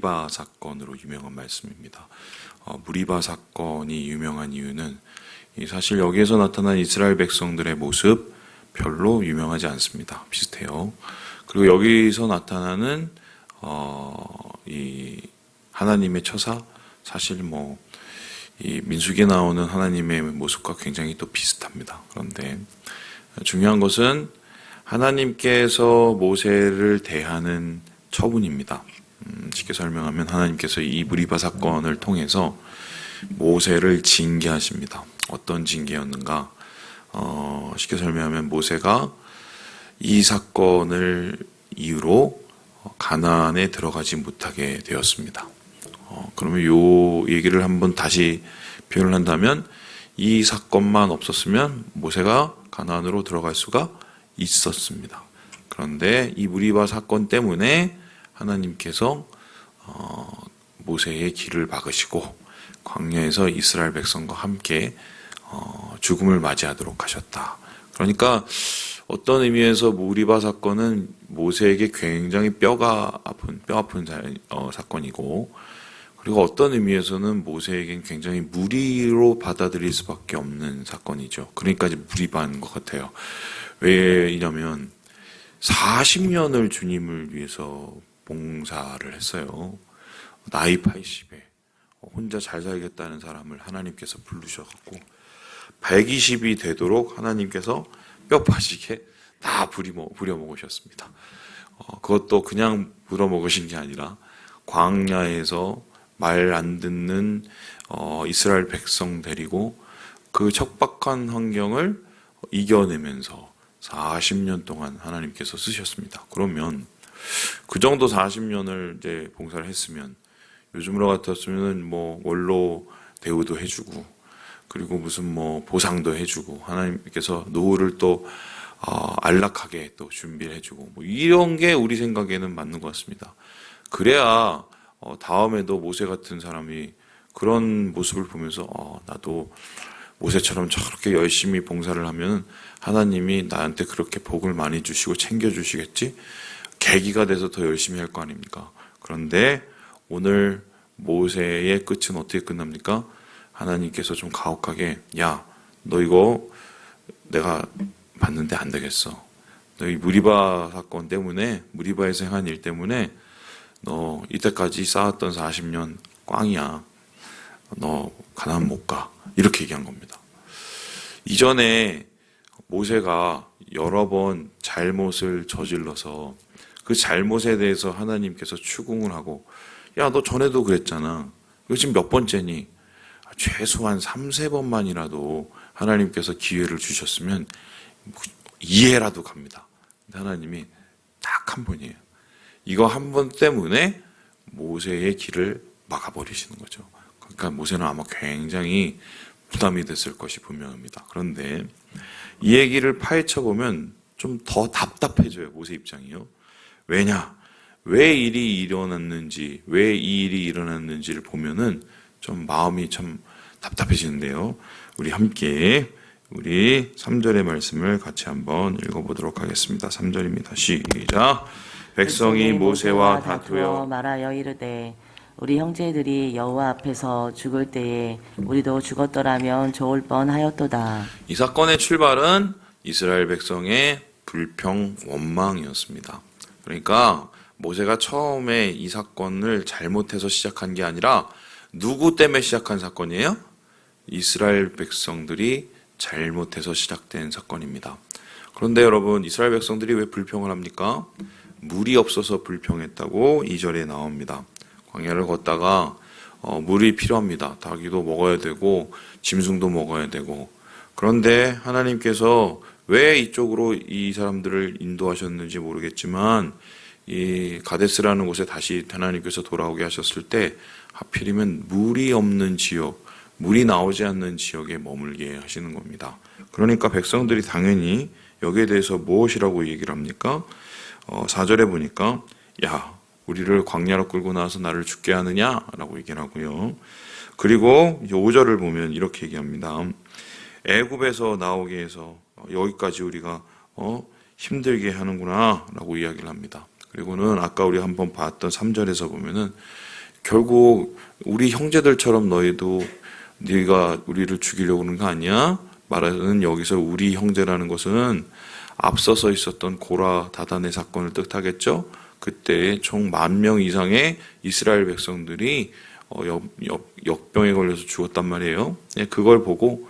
무리바 사건으로 유명한 말씀입니다. 무리바 사건이 유명한 이유는 사실 여기에서 나타난 이스라엘 백성들의 모습 별로 유명하지 않습니다. 비슷해요. 그리고 여기서 나타나는 이 하나님의 처사, 사실 이 민수기에 나오는 하나님의 모습과 굉장히 또 비슷합니다. 그런데 중요한 것은 하나님께서 모세를 대하는 처분입니다. 쉽게 설명하면 하나님께서 이 무리바 사건을 통해서 모세를 징계하십니다. 어떤 징계였는가? 쉽게 설명하면 모세가 이 사건을 이유로 가나안에 들어가지 못하게 되었습니다. 그러면 요 얘기를 한번 다시 표현을 한다면 이 사건만 없었으면 모세가 가나안으로 들어갈 수가 있었습니다. 그런데 이 무리바 사건 때문에 하나님께서 모세의 길을 막으시고 광야에서 이스라엘 백성과 함께 죽음을 맞이하도록 하셨다. 그러니까 어떤 의미에서 무리바 사건은 모세에게 굉장히 뼈 아픈 사건이고, 그리고 어떤 의미에서는 모세에겐 굉장히 무리로 받아들일 수밖에 없는 사건이죠. 그러니까 무리바인 것 같아요. 왜냐면 40년을 주님을 위해서 봉사를 했어요. 나이 80에 혼자 잘 살겠다는 사람을 하나님께서 부르셔갖고 120이 되도록 하나님께서 뼈 빠지게 다 부려먹으셨습니다. 그것도 그냥 부려먹으신 게 아니라 광야에서 말 안 듣는 이스라엘 백성 데리고 그 척박한 환경을 이겨내면서 40년 동안 하나님께서 쓰셨습니다. 그러면 그 정도 40년을 이제 봉사를 했으면 요즘으로 같았으면 원로 대우도 해주고, 그리고 무슨 보상도 해주고, 하나님께서 노후를 또 안락하게 또 준비를 해주고, 이런 게 우리 생각에는 맞는 것 같습니다. 그래야 다음에도 모세 같은 사람이 그런 모습을 보면서 나도 모세처럼 저렇게 열심히 봉사를 하면 하나님이 나한테 그렇게 복을 많이 주시고 챙겨주시겠지? 계기가 돼서 더 열심히 할 거 아닙니까? 그런데 오늘 모세의 끝은 어떻게 끝납니까? 하나님께서 좀 가혹하게, 야, 너 이거 내가 봤는데 안 되겠어. 너 이 무리바 사건 때문에, 무리바에서 행한 일 때문에 너 이때까지 쌓았던 40년 꽝이야. 너 가나안 못 가. 이렇게 얘기한 겁니다. 이전에 모세가 여러 번 잘못을 저질러서 그 잘못에 대해서 하나님께서 추궁을 하고, 야, 너 전에도 그랬잖아. 이거 지금 몇 번째니? 최소한 3-4번만이라도 하나님께서 기회를 주셨으면 이해라도 갑니다. 근데 하나님이 딱 한 번이에요. 이거 한 번 때문에 모세의 길을 막아버리시는 거죠. 그러니까 모세는 아마 굉장히 부담이 됐을 것이 분명합니다. 그런데 이 얘기를 파헤쳐 보면 좀 더 답답해져요. 모세 입장이요. 왜냐? 왜 일이 일어났는지, 왜 이 일이 일어났는지를 보면은 좀 마음이 참 답답해지는데요. 우리 함께 우리 3절의 말씀을 같이 한번 읽어보도록 하겠습니다. 3절입니다. 시작. 백성이 모세와 다투어 말하여 이르되 우리 형제들이 여호와 앞에서 죽을 때에 우리도 죽었더라면 좋을 뻔하였도다. 이 사건의 출발은 이스라엘 백성의 불평, 원망이었습니다. 그러니까 모세가 처음에 이 사건을 잘못해서 시작한 게 아니라 누구 때문에 시작한 사건이에요? 이스라엘 백성들이 잘못해서 시작된 사건입니다. 그런데 여러분, 이스라엘 백성들이 왜 불평을 합니까? 물이 없어서 불평했다고 2절에 나옵니다. 광야를 걷다가 물이 필요합니다. 닭이도 먹어야 되고 짐승도 먹어야 되고. 그런데 하나님께서 왜 이쪽으로 이 사람들을 인도하셨는지 모르겠지만 이 가데스라는 곳에 다시 하나님께서 돌아오게 하셨을 때 하필이면 물이 없는 지역, 물이 나오지 않는 지역에 머물게 하시는 겁니다. 그러니까 백성들이 당연히 여기에 대해서 무엇이라고 얘기를 합니까? 4절에 보니까 야, 우리를 광야로 끌고 나와서 나를 죽게 하느냐라고 얘기를 하고요. 그리고 5절을 보면 이렇게 얘기합니다. 애굽에서 나오게 해서 여기까지 우리가 힘들게 하는구나 라고 이야기를 합니다. 그리고는 아까 우리 한번 봤던 3절에서 보면은 결국 우리 형제들처럼 너희도 네가 우리를 죽이려고 하는 거 아니야? 말하는 여기서 우리 형제라는 것은 앞서서 있었던 고라 다단의 사건을 뜻하겠죠. 그때 총 10,000명 이상의 이스라엘 백성들이 역병에 걸려서 죽었단 말이에요. 그걸 보고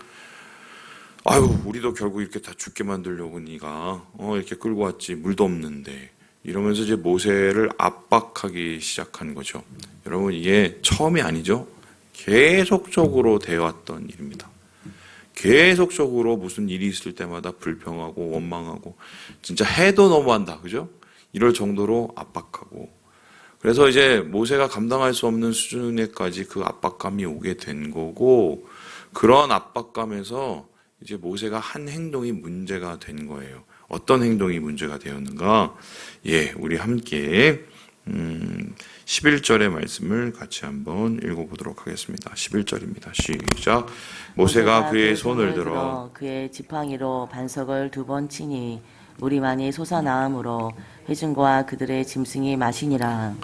아유, 우리도 결국 이렇게 다 죽게 만들려고 네가 이렇게 끌고 왔지, 물도 없는데, 이러면서 이제 모세를 압박하기 시작한 거죠. 여러분, 이게 처음이 아니죠. 계속적으로 되어왔던 일입니다. 계속적으로 무슨 일이 있을 때마다 불평하고 원망하고 진짜 해도 너무한다, 그죠? 이럴 정도로 압박하고, 그래서 이제 모세가 감당할 수 없는 수준에까지 그 압박감이 오게 된 거고, 그런 압박감에서 이제 모세가 한 행동이 문제가 된 거예요. 어떤 행동이 문제가 되었는가? 우리 함께 11절의 말씀을 같이 한번 읽어보도록 하겠습니다. 11절입니다. 시작. 모세가 그의 손을 들어 그의 지팡이로 반석을 2번 치니 물이 많이 솟아나므로 회중과 그들의 짐승이 마시니라.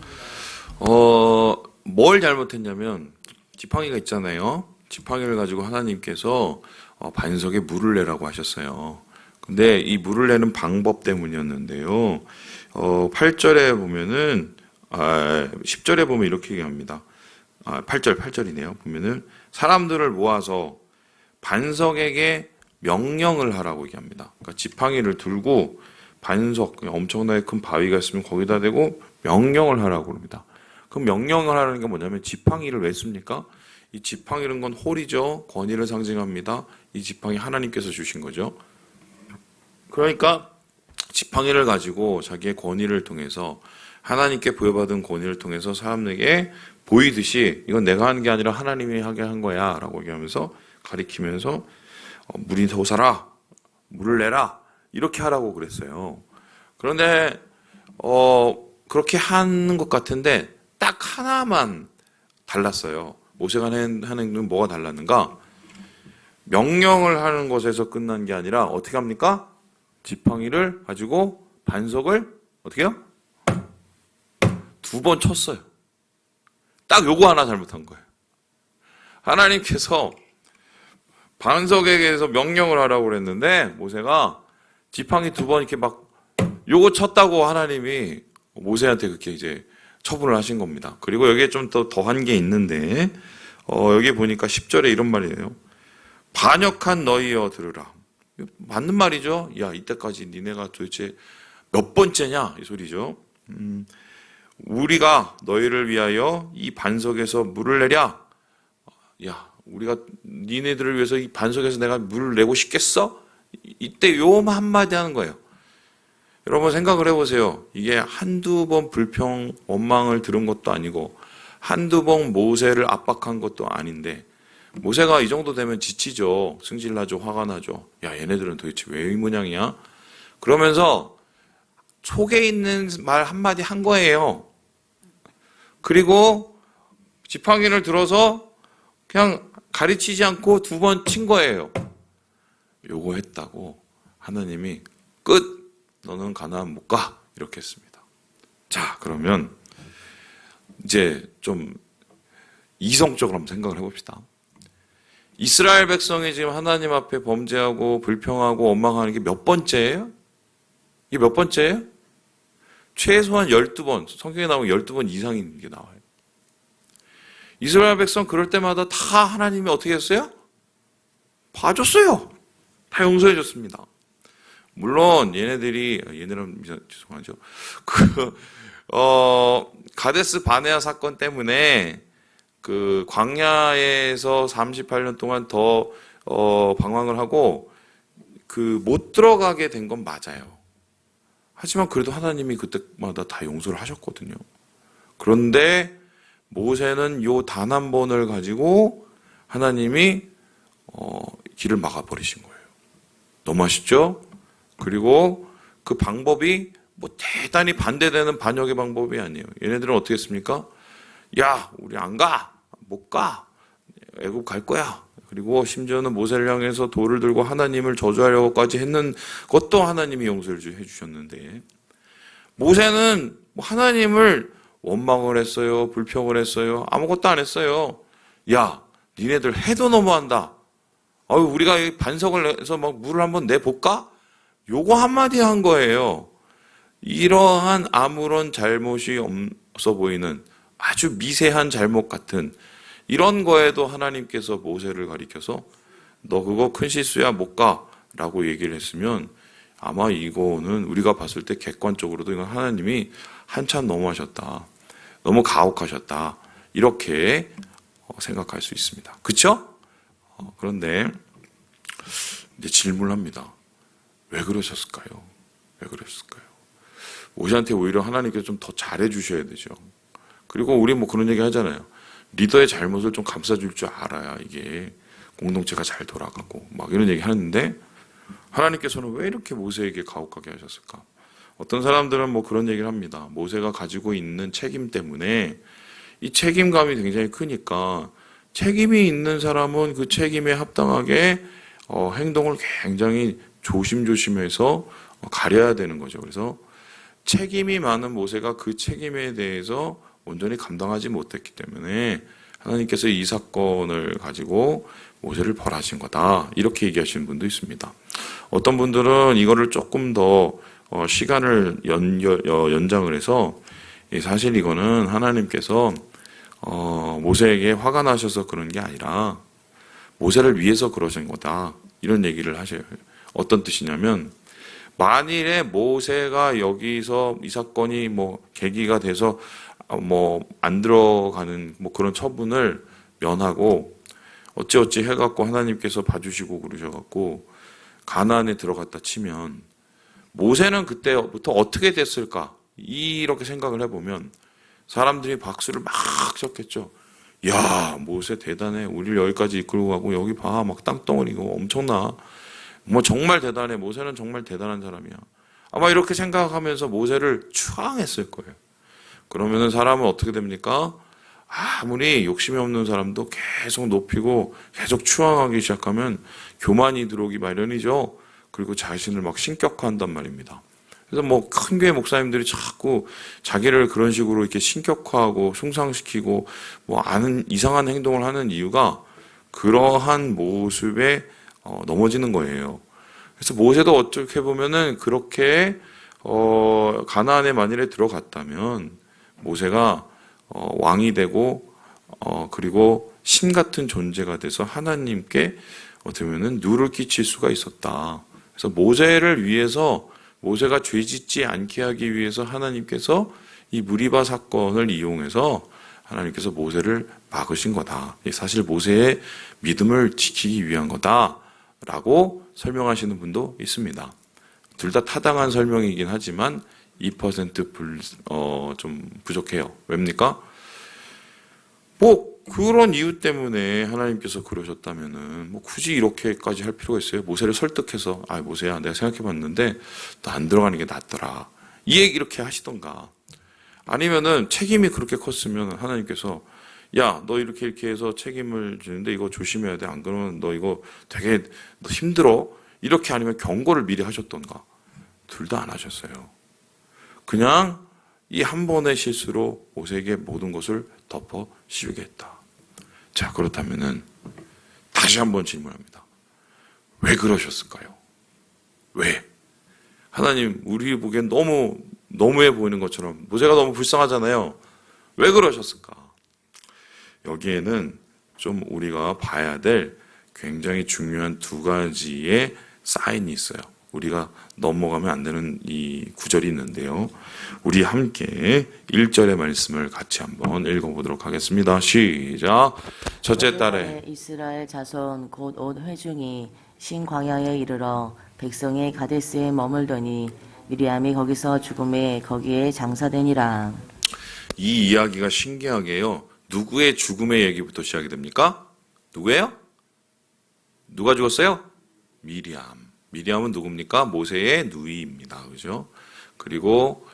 뭘 잘못했냐면 지팡이가 있잖아요. 지팡이를 가지고 하나님께서 반석에 물을 내라고 하셨어요. 근데 이 물을 내는 방법 때문이었는데요. 8절에 보면은 10절에 보면 이렇게 얘기합니다. 8절이네요. 보면은 사람들을 모아서 반석에게 명령을 하라고 얘기합니다. 그러니까 지팡이를 들고 반석, 엄청나게 큰 바위가 있으면 거기다 대고 명령을 하라고 합니다. 그럼 명령을 하라는 게 뭐냐면 지팡이를 왜 씁니까? 이 지팡이는 건 홀이죠. 권위를 상징합니다. 이 지팡이 하나님께서 주신 거죠. 그러니까 지팡이를 가지고 자기의 권위를 통해서 하나님께 부여받은 권위를 통해서 사람에게 보이듯이 이건 내가 하는 게 아니라 하나님이 하게 한 거야 라고 얘기하면서 가리키면서 물이 솟아라, 물을 내라 이렇게 하라고 그랬어요. 그런데 그렇게 하는 것 같은데 딱 하나만 달랐어요. 모세가 하는 행동은 뭐가 달랐는가? 명령을 하는 것에서 끝난 게 아니라 어떻게 합니까? 지팡이를 가지고 반석을 어떻게 해요? 2번 쳤어요. 딱 요거 하나 잘못한 거예요. 하나님께서 반석에 대해서 명령을 하라고 그랬는데 모세가 지팡이 2번 이렇게 막 요거 쳤다고 하나님이 모세한테 그렇게 이제 처분을 하신 겁니다. 그리고 여기에 좀 더 더한 게 있는데 여기 보니까 10절에 이런 말이에요. 반역한 너희여 들으라. 맞는 말이죠. 야, 이때까지 니네가 도대체 몇 번째냐 이 소리죠. 우리가 너희를 위하여 이 반석에서 물을 내랴. 야, 우리가 니네들을 위해서 이 반석에서 내가 물을 내고 싶겠어? 이때 요 한마디 하는 거예요. 여러분 생각을 해보세요. 이게 한두 번 불평, 원망을 들은 것도 아니고 한두 번 모세를 압박한 것도 아닌데 모세가 이 정도 되면 지치죠. 승질나죠. 화가 나죠. 야, 얘네들은 도대체 왜 이 모양이야? 그러면서 속에 있는 말 한마디 한 거예요. 그리고 지팡이를 들어서 그냥 가르치지 않고 2번 친 거예요. 요거 했다고 하나님이 끝! 너는 가나안 못 가! 이렇게 했습니다. 자, 그러면 이제 좀 이성적으로 한번 생각을 해봅시다. 이스라엘 백성이 지금 하나님 앞에 범죄하고 불평하고 원망하는 게 몇 번째예요? 이게 몇 번째예요? 최소한 12번, 성경에 나오면 12번 이상인 게 나와요. 이스라엘 백성 그럴 때마다 다 하나님이 어떻게 했어요? 봐줬어요. 다 용서해 줬습니다. 물론 얘네는 죄송하죠. 가데스 바네아 사건 때문에 그 광야에서 38년 동안 더 방황을 하고 그 못 들어가게 된 건 맞아요. 하지만 그래도 하나님이 그때마다 다 용서를 하셨거든요. 그런데 모세는 요 단 한 번을 가지고 하나님이 길을 막아버리신 거예요. 너무 아쉽죠? 그리고 그 방법이 뭐 대단히 반대되는 반역의 방법이 아니에요. 얘네들은 어떻게 했습니까? 야, 우리 안 가, 못 가, 애국 갈 거야. 그리고 심지어는 모세를 향해서 돌을 들고 하나님을 저주하려고까지 했는 것도 하나님이 용서를 해주셨는데 모세는 하나님을 원망을 했어요? 불평을 했어요? 아무것도 안 했어요. 야, 니네들 해도 너무한다. 우리가 반석을 해서 막 물을 한번 내볼까? 요거 한마디 한 거예요. 이러한 아무런 잘못이 없어 보이는 아주 미세한 잘못 같은 이런 거에도 하나님께서 모세를 가리켜서 너 그거 큰 실수야 못 가 라고 얘기를 했으면 아마 이거는 우리가 봤을 때 객관적으로도 이건 하나님이 한참 너무하셨다. 너무 가혹하셨다. 이렇게 생각할 수 있습니다. 그렇죠? 그런데 이제 질문을 합니다. 왜 그러셨을까요? 왜 그러셨을까요? 모세한테 오히려 하나님께서 좀 더 잘해 주셔야 되죠. 그리고 우리 뭐 그런 얘기 하잖아요. 리더의 잘못을 좀 감싸줄 줄 알아야 이게 공동체가 잘 돌아가고 막 이런 얘기 하는데 하나님께서는 왜 이렇게 모세에게 가혹하게 하셨을까? 어떤 사람들은 뭐 그런 얘기를 합니다. 모세가 가지고 있는 책임 때문에 이 책임감이 굉장히 크니까 책임이 있는 사람은 그 책임에 합당하게 행동을 굉장히 조심조심해서 가려야 되는 거죠. 그래서 책임이 많은 모세가 그 책임에 대해서 온전히 감당하지 못했기 때문에 하나님께서 이 사건을 가지고 모세를 벌하신 거다. 이렇게 얘기하시는 분도 있습니다. 어떤 분들은 이거를 조금 더 시간을 연장을 해서 사실 이거는 하나님께서 모세에게 화가 나셔서 그런 게 아니라 모세를 위해서 그러신 거다. 이런 얘기를 하셔요. 어떤 뜻이냐면 만일에 모세가 여기서 이 사건이 뭐 계기가 돼서 뭐 안 들어가는 뭐 그런 처분을 면하고 어찌어찌 해갖고 하나님께서 봐주시고 그러셔갖고 가나안에 들어갔다 치면 모세는 그때부터 어떻게 됐을까? 이렇게 생각을 해보면 사람들이 박수를 막 쳤겠죠. 야, 모세 대단해. 우리를 여기까지 이끌고 가고 여기 봐. 막 땅덩어리고 엄청나. 뭐 정말 대단해. 모세는 정말 대단한 사람이야. 아마 이렇게 생각하면서 모세를 추앙했을 거예요. 그러면은 사람은 어떻게 됩니까? 아무리 욕심이 없는 사람도 계속 높이고 계속 추앙하기 시작하면 교만이 들어오기 마련이죠. 그리고 자신을 막 신격화한단 말입니다. 그래서 뭐 큰 교회 목사님들이 자꾸 자기를 그런 식으로 이렇게 신격화하고 숭상시키고 뭐 아는 이상한 행동을 하는 이유가 그러한 모습에 넘어지는 거예요. 그래서 모세도 어떻게 보면은 그렇게 가나안에 만일에 들어갔다면 모세가 왕이 되고 그리고 신 같은 존재가 돼서 하나님께 어떻게 보면은 누를 끼칠 수가 있었다. 그래서 모세를 위해서 모세가 죄짓지 않게 하기 위해서 하나님께서 이 무리바 사건을 이용해서 하나님께서 모세를 막으신 거다. 사실 모세의 믿음을 지키기 위한 거다라고 설명하시는 분도 있습니다. 둘 다 타당한 설명이긴 하지만 2% 좀 부족해요. 왜입니까? 뭐 그런 이유 때문에 하나님께서 그러셨다면은 뭐 굳이 이렇게까지 할 필요가 있어요? 모세를 설득해서 모세야 내가 생각해봤는데 너 안 들어가는 게 낫더라. 이 얘기 이렇게 하시던가. 아니면은 책임이 그렇게 컸으면 하나님께서 야, 너 이렇게 해서 책임을 지는데 이거 조심해야 돼. 안 그러면 너 이거 되게 너 힘들어. 이렇게 아니면 경고를 미리 하셨던가. 둘 다 안 하셨어요. 그냥 이 한 번의 실수로 모세에게 모든 것을 덮어 씌우게 했다. 자, 그렇다면은 다시 한번 질문합니다. 왜 그러셨을까요? 왜? 하나님, 우리 보기엔 너무해 보이는 것처럼 모세가 너무 불쌍하잖아요. 왜 그러셨을까? 여기에는 좀 우리가 봐야 될 굉장히 중요한 두 가지의 사인이 있어요. 우리가 넘어가면 안 되는 이 구절이 있는데요. 우리 함께 1절의 말씀을 같이 한번 읽어보도록 하겠습니다. 시작. 첫째 딸에 이스라엘 자손 곧 온 회중이 신 광야에 이르러 백성의 가데스에 머물더니 미리암이 거기서 죽음에 거기에 장사되니라. 이 이야기가 신기하게요. 누구의 죽음의 얘기부터 시작이 됩니까? 누구예요? 누가 죽었어요? 미리암. 미리암은 누굽니까? 모세의 누이입니다. 그죠? 그리고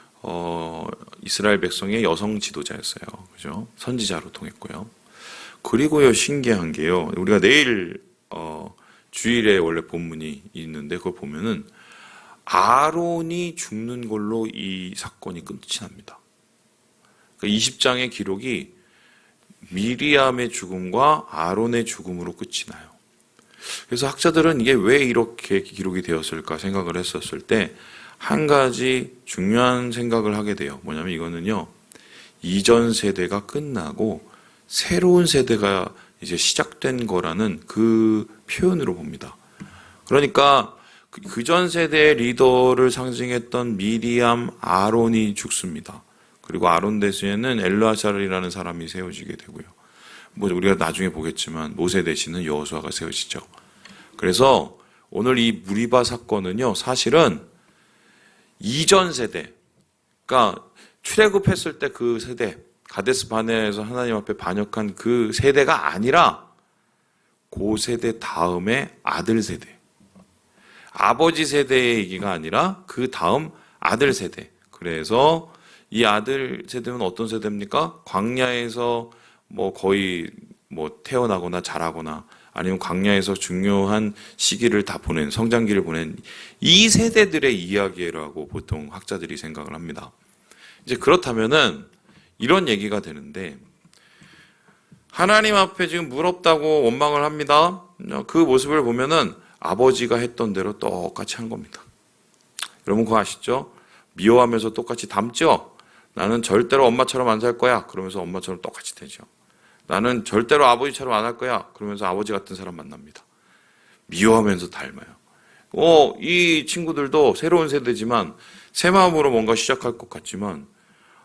이스라엘 백성의 여성 지도자였어요. 그죠? 선지자로 통했고요. 그리고요, 신기한 게요. 우리가 내일 주일에 원래 본문이 있는데 그걸 보면은 아론이 죽는 걸로 이 사건이 끝이 납니다. 그 20장의 기록이 미리암의 죽음과 아론의 죽음으로 끝이 나요. 그래서 학자들은 이게 왜 이렇게 기록이 되었을까 생각을 했었을 때 한 가지 중요한 생각을 하게 돼요. 뭐냐면 이거는요, 이전 세대가 끝나고 새로운 세대가 이제 시작된 거라는 그 표현으로 봅니다. 그러니까 그전 세대의 리더를 상징했던 미리암, 아론이 죽습니다. 그리고 아론 대신에는 엘르아살이라는 사람이 세워지게 되고요. 뭐 우리가 나중에 보겠지만 모세 대신은 여호수아가 세워지죠. 그래서 오늘 이 무리바 사건은요, 사실은 이전 세대, 그러니까 출애굽했을 때 그 세대, 가데스 바네아에서 하나님 앞에 반역한 그 세대가 아니라 그 세대 다음의 아들 세대, 아버지 세대의 얘기가 아니라 그 다음 아들 세대. 그래서 이 아들 세대는 어떤 세대입니까? 광야에서 뭐 거의 뭐 태어나거나 자라거나 아니면 광야에서 중요한 시기를 다 보낸, 성장기를 보낸 이 세대들의 이야기라고 보통 학자들이 생각을 합니다. 이제 그렇다면은 이런 얘기가 되는데, 하나님 앞에 지금 무럽다고 원망을 합니다. 그 모습을 보면은 아버지가 했던 대로 똑같이 한 겁니다. 여러분 그거 아시죠? 미워하면서 똑같이 닮죠? 나는 절대로 엄마처럼 안 살 거야. 그러면서 엄마처럼 똑같이 되죠. 나는 절대로 아버지처럼 안 할 거야. 그러면서 아버지 같은 사람 만납니다. 미워하면서 닮아요. 이 친구들도 새로운 세대지만 새 마음으로 뭔가 시작할 것 같지만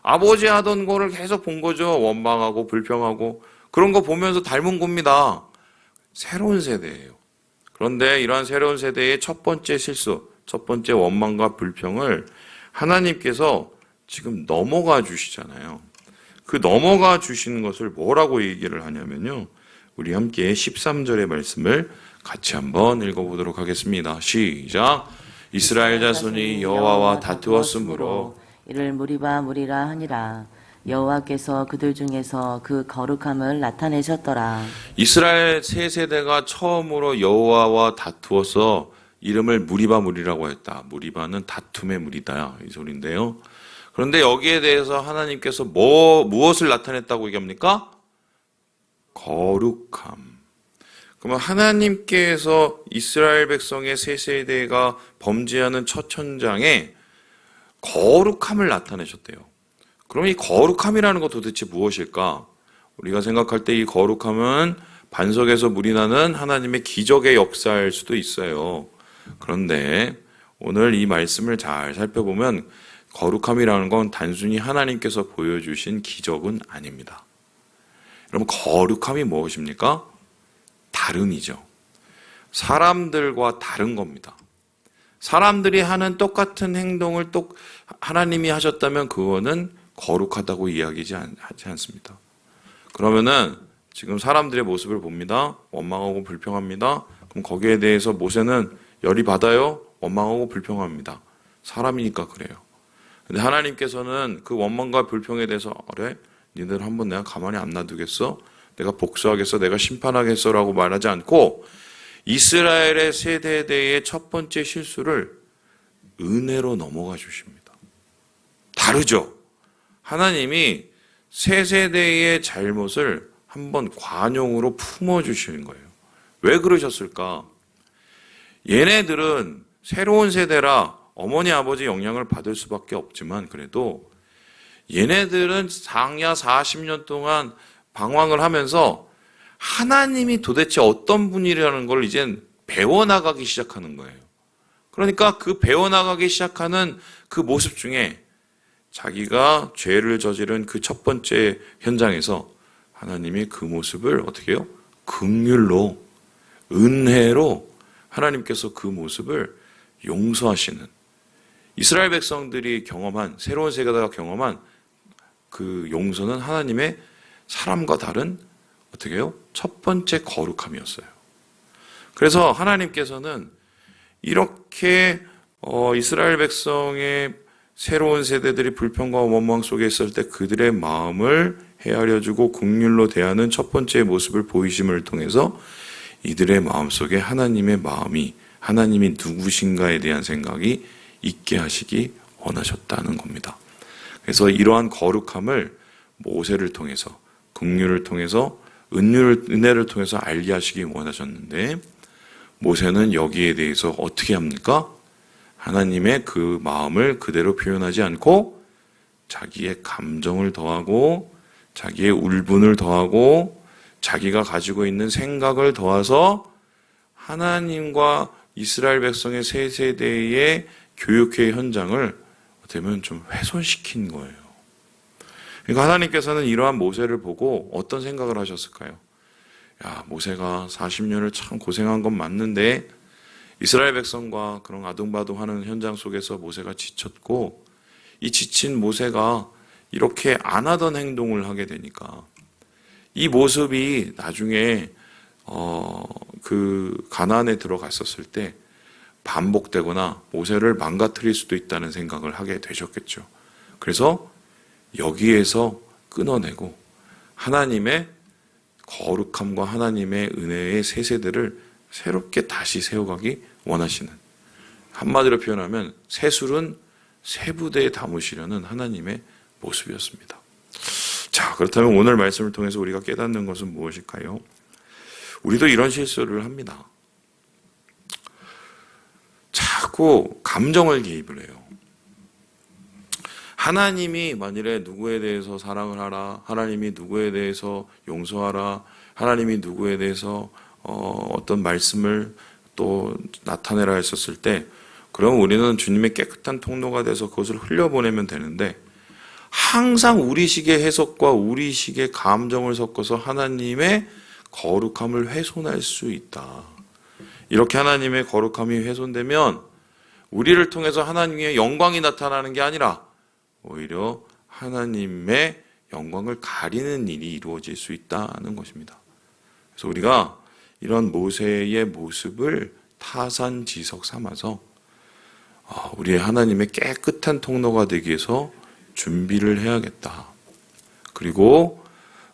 아버지 하던 거를 계속 본 거죠. 원망하고 불평하고 그런 거 보면서 닮은 겁니다. 새로운 세대예요. 그런데 이러한 새로운 세대의 첫 번째 실수, 첫 번째 원망과 불평을 하나님께서 지금 넘어가 주시잖아요. 그 넘어가 주시는 것을 뭐라고 얘기를 하냐면요, 우리 함께 13절의 말씀을 같이 한번 읽어보도록 하겠습니다. 시작. 이스라엘 자손이 여호와와 다투었으므로 이를 무리바 무리라 하니라. 여호와께서 그들 중에서 그 거룩함을 나타내셨더라. 이스라엘 세 세대가 처음으로 여호와와 다투어서 이름을 무리바 무리라고 했다. 무리바는 다툼의 무리다, 이 소리인데요. 그런데 여기에 대해서 하나님께서 무엇을 나타냈다고 얘기합니까? 거룩함. 그러면 하나님께서 이스라엘 백성의 세 세대가 범죄하는 첫 현장에 거룩함을 나타내셨대요. 그럼 이 거룩함이라는 것 도대체 무엇일까? 우리가 생각할 때 이 거룩함은 반석에서 물이 나는 하나님의 기적의 역사일 수도 있어요. 그런데 오늘 이 말씀을 잘 살펴보면 거룩함이라는 건 단순히 하나님께서 보여주신 기적은 아닙니다. 여러분, 거룩함이 무엇입니까? 다름이죠. 사람들과 다른 겁니다. 사람들이 하는 똑같은 행동을 하나님이 하셨다면 그거는 거룩하다고 이야기하지 않습니다. 그러면은 지금 사람들의 모습을 봅니다. 원망하고 불평합니다. 그럼 거기에 대해서 모세는 열이 받아요? 원망하고 불평합니다. 사람이니까 그래요. 근데 하나님께서는 그 원망과 불평에 대해서 그래? 니들 한번 내가 가만히 안 놔두겠어? 내가 복수하겠어? 내가 심판하겠어? 라고 말하지 않고 이스라엘의 세대의 첫 번째 실수를 은혜로 넘어가 주십니다. 다르죠? 하나님이 세 세대의 잘못을 한번 관용으로 품어주시는 거예요. 왜 그러셨을까? 얘네들은 새로운 세대라 어머니 아버지 영향을 받을 수밖에 없지만 그래도 얘네들은 장야 40년 동안 방황을 하면서 하나님이 도대체 어떤 분이라는 걸 이젠 배워나가기 시작하는 거예요. 그러니까 그 배워나가기 시작하는 그 모습 중에 자기가 죄를 저지른 그 첫 번째 현장에서 하나님이 그 모습을 어떻게 해요? 긍휼로, 은혜로 하나님께서 그 모습을 용서하시는, 이스라엘 백성들이 경험한, 새로운 세계가 경험한 그 용서는 하나님의 사람과 다른 어떻게 해요? 첫 번째 거룩함이었어요. 그래서 하나님께서는 이렇게 이스라엘 백성의 새로운 세대들이 불평과 원망 속에 있을 때 그들의 마음을 헤아려주고 긍휼로 대하는 첫 번째 모습을 보이심을 통해서 이들의 마음속에 하나님의 마음이, 하나님이 누구신가에 대한 생각이 있게 하시기 원하셨다는 겁니다. 그래서 이러한 거룩함을 모세를 통해서, 긍휼을 통해서, 은혜를 통해서 알게 하시기 원하셨는데, 모세는 여기에 대해서 어떻게 합니까? 하나님의 그 마음을 그대로 표현하지 않고 자기의 감정을 더하고 자기의 울분을 더하고 자기가 가지고 있는 생각을 더해서 하나님과 이스라엘 백성의 세 세대의 교육회 현장을 어떻게 보면 좀 훼손시킨 거예요. 그러니까 하나님께서는 이러한 모세를 보고 어떤 생각을 하셨을까요? 야, 모세가 40년을 참 고생한 건 맞는데 이스라엘 백성과 그런 아둥바둥하는 현장 속에서 모세가 지쳤고, 이 지친 모세가 이렇게 안 하던 행동을 하게 되니까 이 모습이 나중에 그 가나안에 들어갔었을 때 반복되거나 모세를 망가뜨릴 수도 있다는 생각을 하게 되셨겠죠. 그래서 여기에서 끊어내고 하나님의 거룩함과 하나님의 은혜의 세 세대를 새롭게 다시 세워가기 원하시는, 한마디로 표현하면 새술은 새 부대에 담으시려는 하나님의 모습이었습니다. 자, 그렇다면 오늘 말씀을 통해서 우리가 깨닫는 것은 무엇일까요? 우리도 이런 실수를 합니다. 자꾸 감정을 개입을 해요. 하나님이 만일에 누구에 대해서 사랑을 하라, 하나님이 누구에 대해서 용서하라, 하나님이 누구에 대해서 어떤 말씀을 또 나타내라 했었을 때, 그럼 우리는 주님의 깨끗한 통로가 돼서 그것을 흘려보내면 되는데, 항상 우리식의 해석과 우리식의 감정을 섞어서 하나님의 거룩함을 훼손할 수 있다. 이렇게 하나님의 거룩함이 훼손되면 우리를 통해서 하나님의 영광이 나타나는 게 아니라 오히려 하나님의 영광을 가리는 일이 이루어질 수 있다는 것입니다. 그래서 우리가 이런 모세의 모습을 타산지석 삼아서 우리의 하나님의 깨끗한 통로가 되기 위해서 준비를 해야겠다. 그리고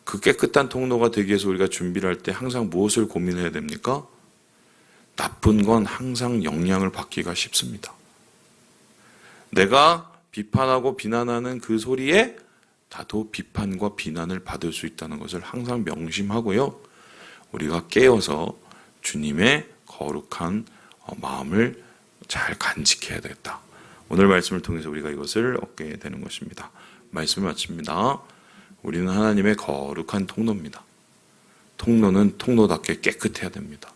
그 깨끗한 통로가 되기 위해서 우리가 준비를 할 때 항상 무엇을 고민해야 됩니까? 나쁜 건 항상 영향을 받기가 쉽습니다. 내가 비판하고 비난하는 그 소리에 나도 비판과 비난을 받을 수 있다는 것을 항상 명심하고요. 우리가 깨어서 주님의 거룩한 마음을 잘 간직해야 되겠다. 오늘 말씀을 통해서 우리가 이것을 얻게 되는 것입니다. 말씀을 마칩니다. 우리는 하나님의 거룩한 통로입니다. 통로는 통로답게 깨끗해야 됩니다.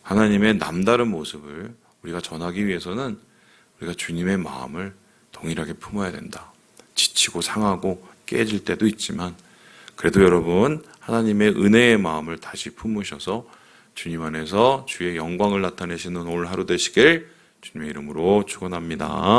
하나님의 남다른 모습을 우리가 전하기 위해서는 우리가 주님의 마음을 동일하게 품어야 된다. 지치고 상하고 깨질 때도 있지만 그래도 여러분 하나님의 은혜의 마음을 다시 품으셔서 주님 안에서 주의 영광을 나타내시는 오늘 하루 되시길 주님의 이름으로 축원합니다.